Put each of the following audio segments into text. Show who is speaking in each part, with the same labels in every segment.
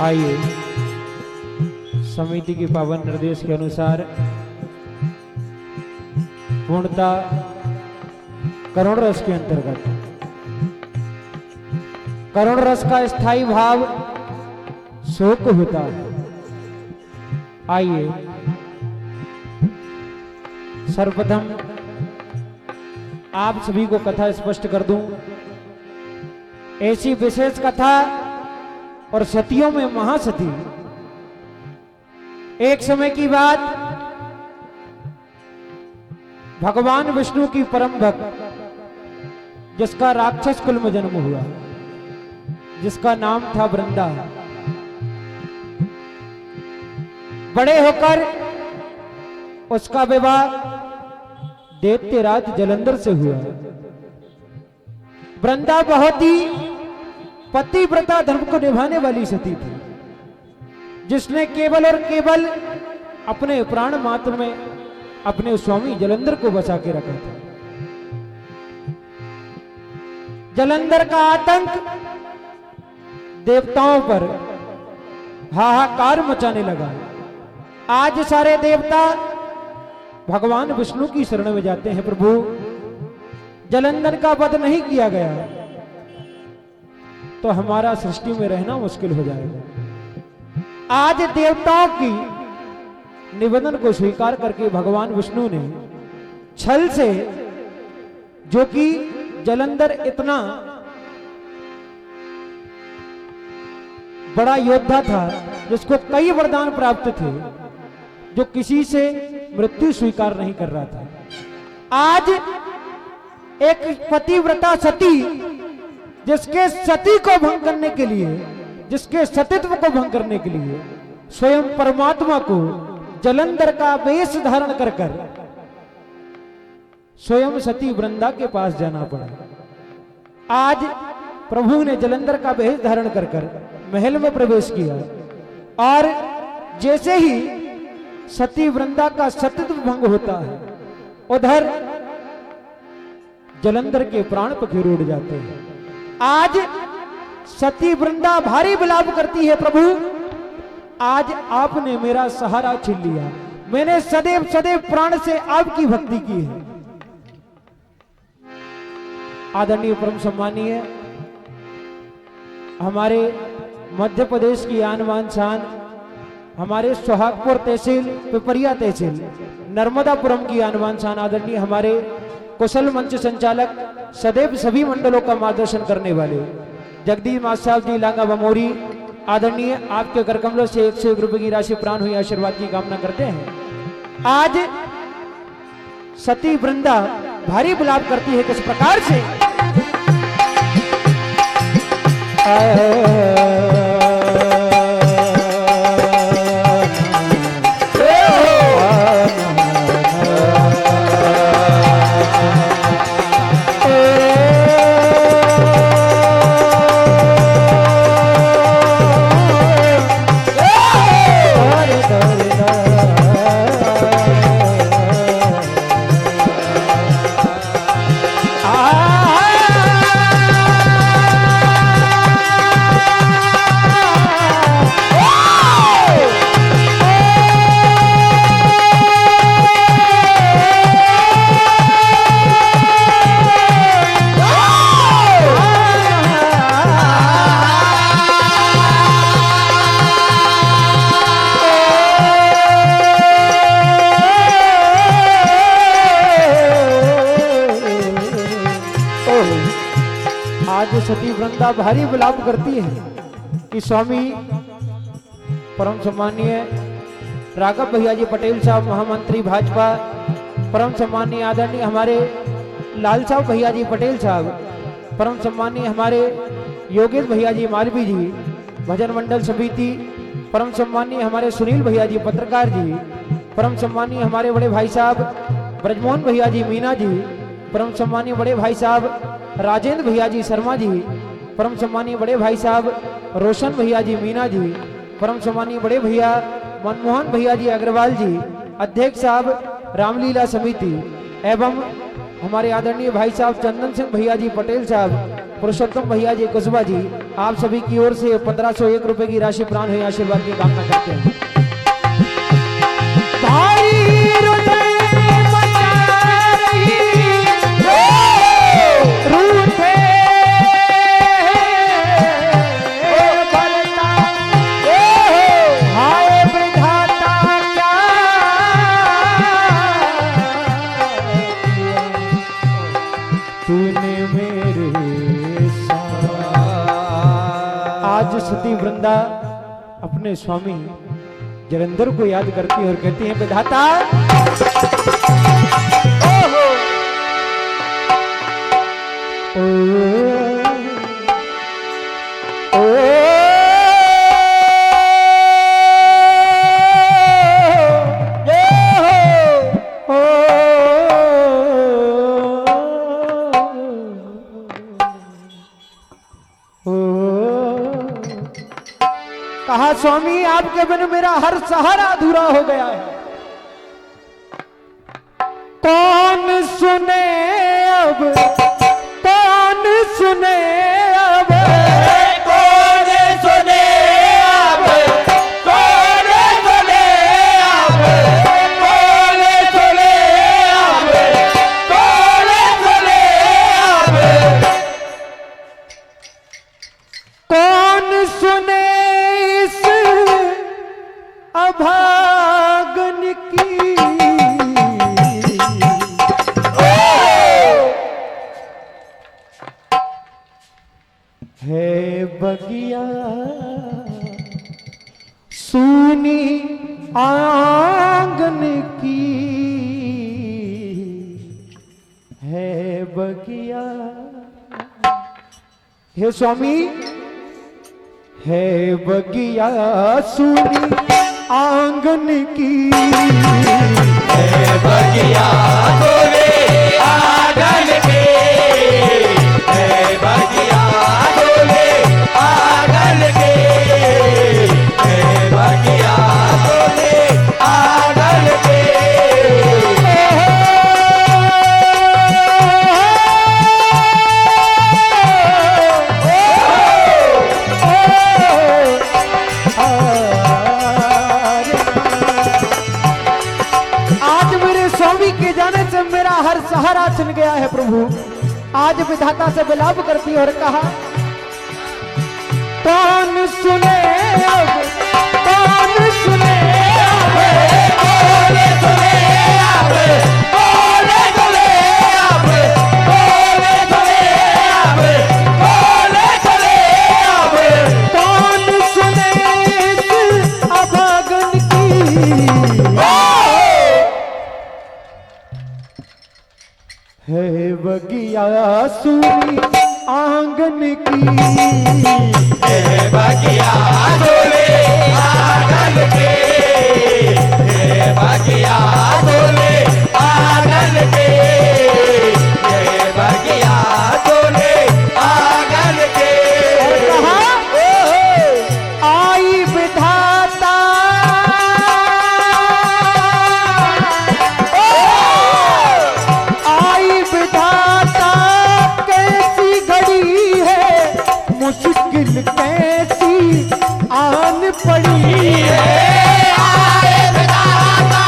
Speaker 1: आइए समिति के पावन निर्देश के अनुसार पूर्णतः करुण रस के अंतर्गत करुण रस का स्थायी भाव शोक होता है। आइए सर्वप्रथम आप सभी को कथा स्पष्ट कर दूं। ऐसी विशेष कथा और सतियों में महासती। एक समय की बात, भगवान विष्णु की परम भक्त जिसका राक्षस कुल में जन्म हुआ, जिसका नाम था वृंदा, बड़े होकर उसका विवाह दैत्यराज जलंधर से हुआ। वृंदा बहुत ही पतिव्रता धर्म को निभाने वाली सती थी, जिसने केवल और केवल अपने प्राण मात्र में अपने स्वामी जलंधर को बचा के रखा था। जलंधर का आतंक देवताओं पर हाहाकार मचाने लगा। आज सारे देवता भगवान विष्णु की शरण में जाते हैं। प्रभु, जलंधर का वध नहीं किया गया तो हमारा सृष्टि में रहना मुश्किल हो जाएगा। आज देवताओं की निवेदन को स्वीकार करके भगवान विष्णु ने छल से, जो कि जलंधर इतना बड़ा योद्धा था जिसको कई वरदान प्राप्त थे, जो किसी से मृत्यु स्वीकार नहीं कर रहा था, आज एक पतिव्रता सती, जिसके सती को भंग करने के लिए, जिसके सतीत्व को भंग करने के लिए स्वयं परमात्मा को जलंधर का वेश धारण कर कर स्वयं सती वृंदा के पास जाना पड़ा। आज प्रभु ने जलंधर का वेश धारण कर कर महल में प्रवेश किया और जैसे ही सती वृंदा का सतीत्व भंग होता है, उधर जलंधर के प्राण पखेरु उड़ जाते हैं। आज सती वृंदा भारी विलाप करती है, प्रभु आज आपने मेरा सहारा छीन लिया, मैंने सदैव सदैव प्राण से आपकी भक्ति की है। आदरणीय परम सम्मानीय हमारे मध्य प्रदेश की आन बान शान, हमारे सोहागपुर तहसील, पिपरिया तहसील, नर्मदापुरम की आन बान शान, आदरणीय हमारे कुशल मंच संचालक, सदैव सभी मंडलों का मार्गदर्शन करने वाले जगदीश मास्टर साहब जी लांगा बमोरी, आदरणीय आपके कर कमलों से 101 रुपए की राशि प्राण हुई आशीर्वाद की कामना करते हैं। आज सती वृंदा भारी विलाप करती है, किस प्रकार से सती वृंदा भारी विलाप करती है कि स्वामी परम सम्मानीय राघव भैया जी पटेल साहब, महामंत्री भाजपा, परम सम्मानीय आदरणीय हमारे लाल साहब भैया जी पटेल साहब, परम सम्मानीय हमारे योगेश भैया जी मालवी जी, भजन मंडल समिति, परम सम्मानीय हमारे सुनील भैया जी पत्रकार जी, परम सम्मानीय हमारे बड़े भाई साहब ब्रजमोहन भैया जी मीना जी, परम सम्मानीय बड़े भाई साहब राजेंद्र भैया जी शर्मा जी, परम सम्मानीय बड़े भाई साहब रोशन भैया जी मीना जी, परम सम्मानीय बड़े भैया मनमोहन भैया जी अग्रवाल जी, अध्यक्ष साहब रामलीला समिति, एवं हमारे आदरणीय भाई साहब चंदन सिंह भैया जी पटेल साहब, पुरुषोत्तम भैया जी कुशवा जी, आप सभी की ओर से 1501 रुपए की राशि प्राण हुई आशीर्वाद की कामना करते हैं। आज सती वृंदा अपने स्वामी जलंधर को याद करती है और कहती है, विधाता कहा स्वामी आपके बिन मेरा हर सहारा अधूरा हो गया है। कौन सुने अब, कौन सुने अब,
Speaker 2: कौन सुने अब, कौन सुने अब, कौन सुने अब, कौन सुने अब,
Speaker 1: कौन सुने अभागन की है बगिया सूनी आंगन की, है बगिया। हे स्वामी है बगिया सूनी आंगन की,
Speaker 2: है बगिया तोरे आंगन के, है बगिया तोरे आंगन के, है बगिया तोरे आंगन के।
Speaker 1: के जाने से मेरा हर सहारा छिन गया है प्रभु। आज विधाता से विलाप करती और कहा, कौन सुने अब, कौन सुने अब,
Speaker 2: कौन सुने अब, कौन सुने अब, कौन सुने अब, कौन सुने अब,
Speaker 1: कौन सुने इस अभागन की, है बगिया सूनी आंगन की,
Speaker 2: है बगिया तोरे आंगन के, है बगिया तोरे आंगन के, है बगिया तोरे आंगन के।
Speaker 1: कहा आई विधाता, आई विधाता कैसी घड़ी है, मुश्किल कैसी आन पड़ी है।
Speaker 2: आए विधाता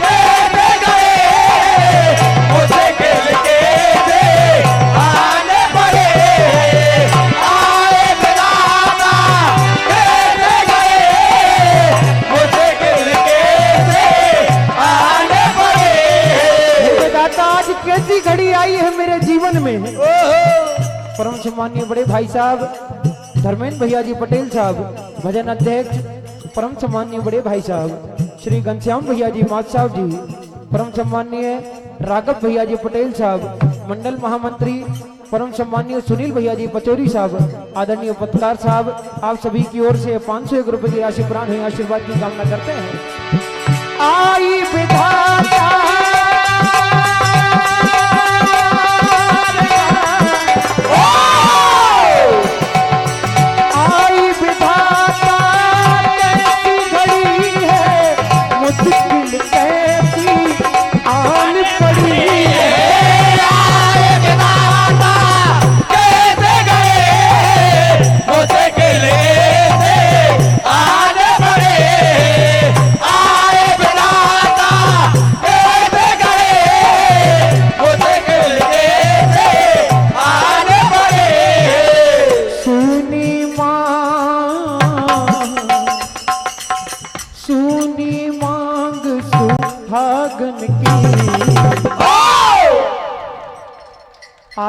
Speaker 2: कैसे गए, मुश्किल कैसे आने पड़े। आए विधाता कैसे गए, मुश्किल कैसे आने पड़े।
Speaker 1: विधाता आज कैसी घड़ी आई है मेरे जीवन में। परम सम्मानीय बड़े भाई साहब धर्मेंद्र भैया जी पटेल साहब, भजन अध्यक्ष परम सम्मानीय बड़े भाई साहब श्री घनश्याम भैया जी मात साहब जी, परम सम्मानीय राघव भैया जी पटेल साहब, मंडल महामंत्री परम सम्मानीय सुनील भैया जी पचौरी साहब, आदरणीय पत्रकार साहब, आप सभी की ओर से 501 रुपए की राशि प्राण हुई आशीर्वाद की कामना करते हैं। आई विधाता
Speaker 2: कैसे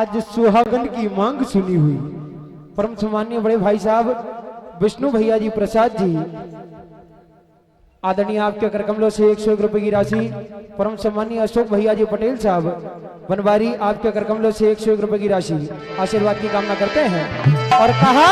Speaker 1: आज सुहागन की मांग सुनी हुई। परम सम्मानीय बड़े भाई साहब विष्णु भैया जी प्रसाद जी आदरणीय आपके करकमलों से 101 रुपए की राशि। परम सम्मानीय अशोक भैया जी पटेल साहब बनवारी आपके करकमलों से 101 रुपए की राशि आशीर्वाद की कामना करते हैं और कहा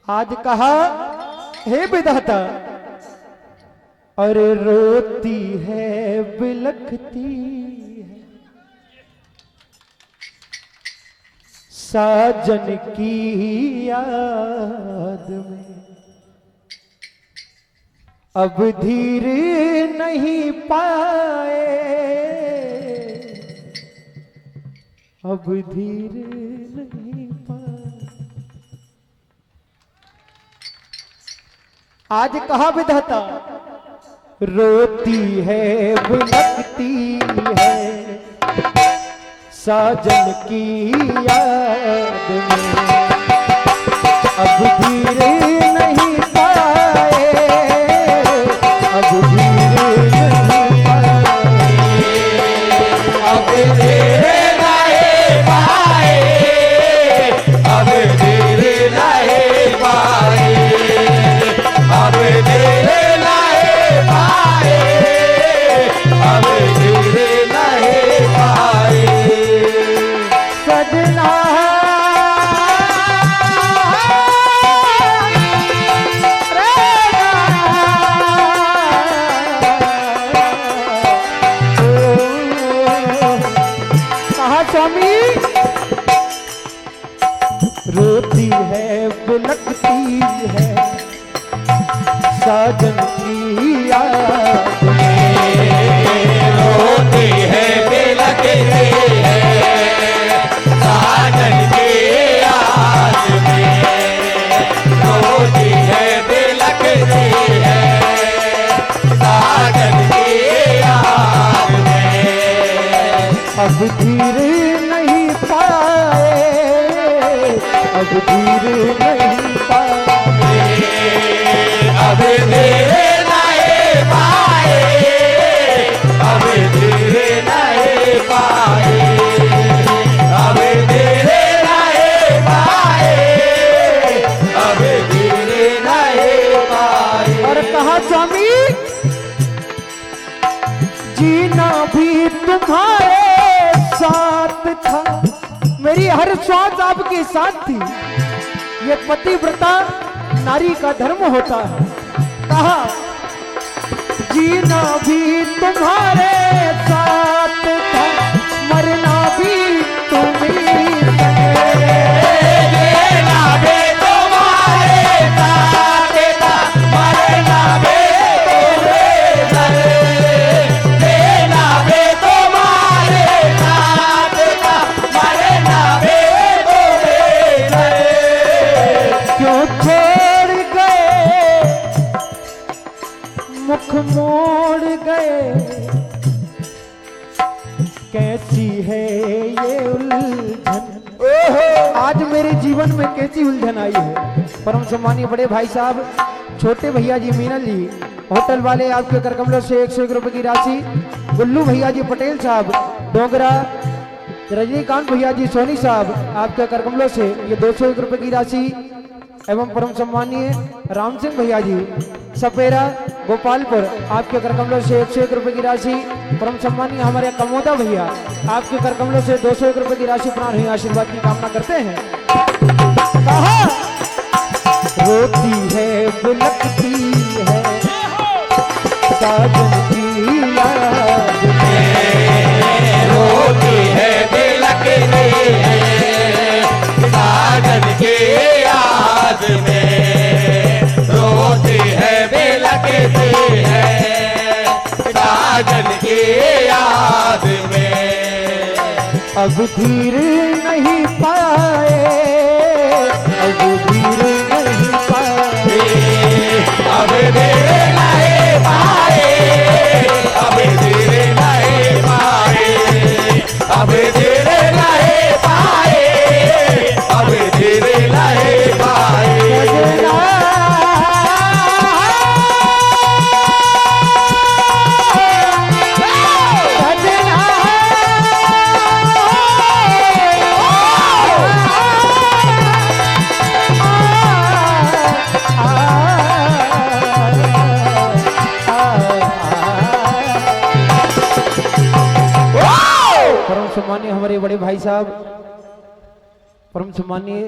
Speaker 1: आज कहा हे विधाता अरे रोती है बिलखती है साजन की याद में अब धीर नहीं पाए अब धीर नहीं पाए। आज कहा विधाता रोती है बिलखती है साजन की याद में अब धीरे नहीं पाए अब धीरे नहीं पाए
Speaker 2: अब धीरे नहीं पाए अब धीरे नहीं पाए अब धीरे नहीं पाए अब धीरे नहीं पाए
Speaker 1: सजना कहा स्वामी रोती है बिलखती है साजन की याद
Speaker 2: रोती है बिलखती है साजन की याद में रोती है बिलखती है साजन की याद में
Speaker 1: अब धीरे नहीं पाए अब धीरे नहीं पाए
Speaker 2: अब धीरे नहीं पाए अब धीरे नहीं पाए अब धीरे नहीं पाए अब धीरे नहीं पाए
Speaker 1: और कहा स्वामी जीना भी तुम्हारे साथ था मेरी हर श्वास आपके साथ थी ये पतिव्रता नारी का धर्म होता है। कहा जीना भी तुम्हारे साथ था मरना भी तुम्हीं
Speaker 2: जीना भी तुम्हारे साथ था मरना भी तुम्हें जीना भी तुम्हारे साथ था मरना भी तुम्हें
Speaker 1: क्यों छोड़ गए मुख मोड़ गए कैसी है ये उलझन आज मेरे जीवन में कैसी उलझन आई है। परम सम्मानीय बड़े भाई साहब छोटे भैया जी मीनल जी होटल वाले आपके करकमलों से 101 रुपए की राशि। गुल्लू भैया जी पटेल साहब डोगरा रजनीकांत भैया जी सोनी साहब आपके करकमलों से ये 201 रुपए की राशि एवं परम सम्मानीय राम सिंह भैया जी सपेरा गोपालपुर आपके करकमलों से 101 रुपए की राशि। परम सम्मानीय हमारे कमोदा भैया आपके करकमलों से 201 रुपए की राशि प्राण हुई आशीर्वाद की कामना करते हैं। कहा रोती है बिलखती है साजन की याद
Speaker 2: रोती है बिलखती है साजन की याद में रोती है बिलखती है साजन की याद में
Speaker 1: अब धीर नहीं पाए अब धीर नहीं पाए
Speaker 2: अब धीरे नहीं पाए अब धीरे नहीं पाए अब धीरे नहीं पाए अब धीरे
Speaker 1: सम्मानीय हमारे बड़े भाई साहब परम सम्मानीय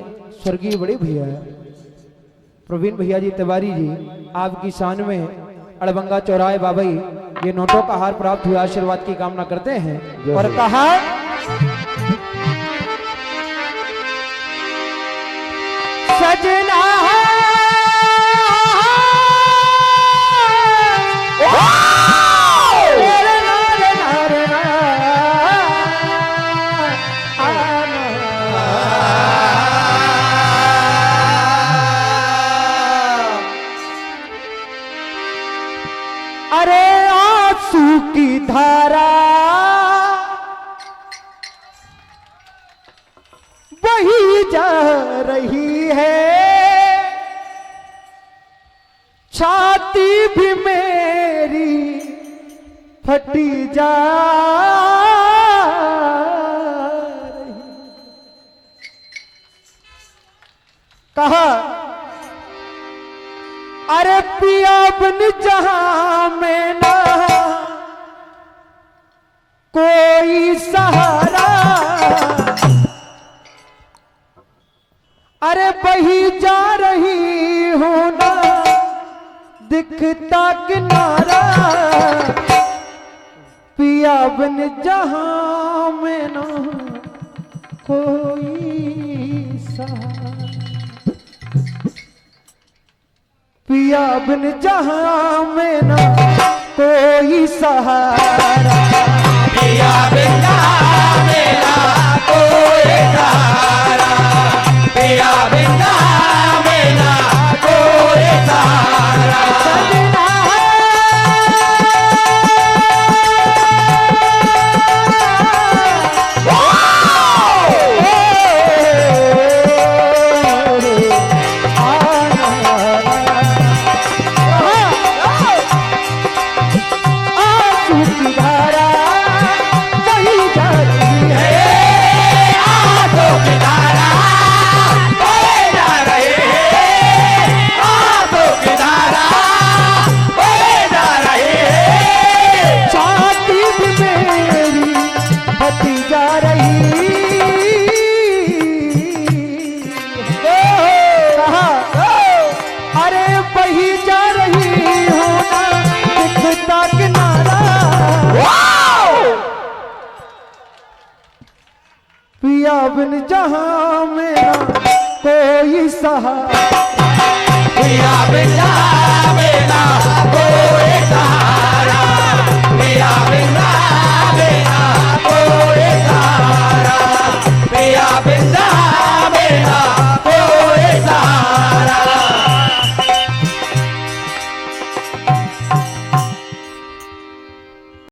Speaker 1: स्वर्गीय बड़े भैया प्रवीण भैया जी तिवारी जी, आपकी शान में अड़बंगा चौराहे बाबई ये नोटों का हार प्राप्त हुआ, आशीर्वाद की कामना करते हैं। और कहा सजना अरे आंसू की धारा बही जा रही है, छाती भी मेरी फटी जा रही। कहा अरे पिया बन जहां में ना कोई सहारा, अरे बही जा रही हूं ना दिखता किनारा, पिया बन जहां में ना कोई सहारा, पिया बिन जहां में ना कोई सहारा,
Speaker 2: पिया बिन जहां में ना कोई सहारा, पिया बिन जहां में ना कोई सहारा।
Speaker 1: सजना है पिया बिन जहां मेरा कोई सहारा,
Speaker 2: पिया बिन जहां में ना कोई